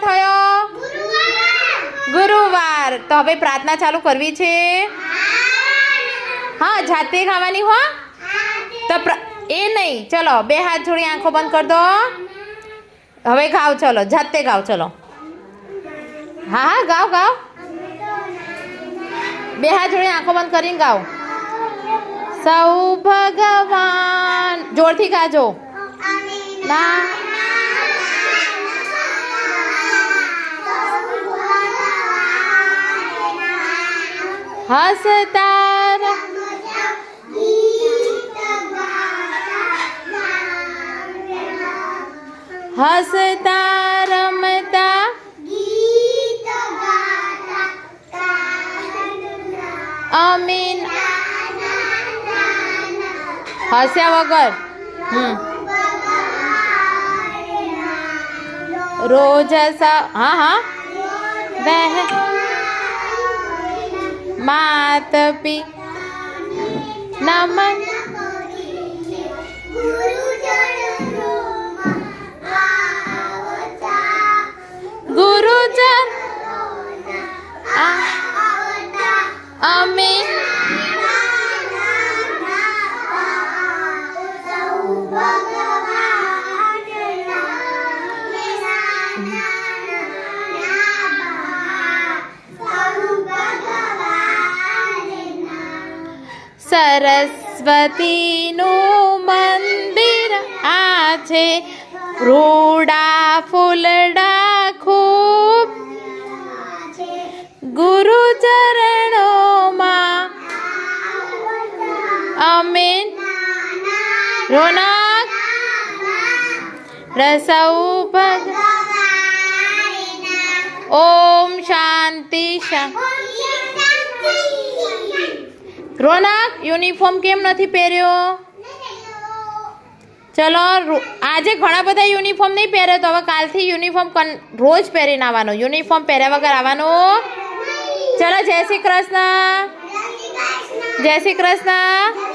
થયો ગુરુવાર. તો હવે પ્રાર્થના ચાલુ કરવી છે. હા, જાતે ખાવાની હો. તો એ નહીં, ચલો 2 હાથ જોડી આંખો બંધ કરી દો. હવે ગાઓ, ચલો જાતે ગાઓ. ચલો હા હા ગાઓ ગાઓ. 2 હાથ જોડી આંખો બંધ કરીને ગાઓ. સૌ ભગવાન, જોરથી ગાજો ના. હસતા હસતા રમતા અમીન હસ્યા વગર રોજ હા હા વહ માત પી નમન ગુરુજન અમીન સરસ્વતીનું મંદિર આ છે, રૂડા ફૂલડા ખૂબ ગુરુ ચરણોમાં અમીન. રોનક રસૌ ભગ ઓમ શાંતિ રોનક યુનિફોર્મ કેમ નથી પહેર્યો? ચલો આજે ઘણા બધા યુનિફોર્મ નહીં પહેરે તો હવે કાલથી યુનિફોર્મ રોજ પહેરીને આવવાનો. યુનિફોર્મ પહેર્યા વગર આવવાનું. ચલો જય શ્રી કૃષ્ણ. જય શ્રી કૃષ્ણ.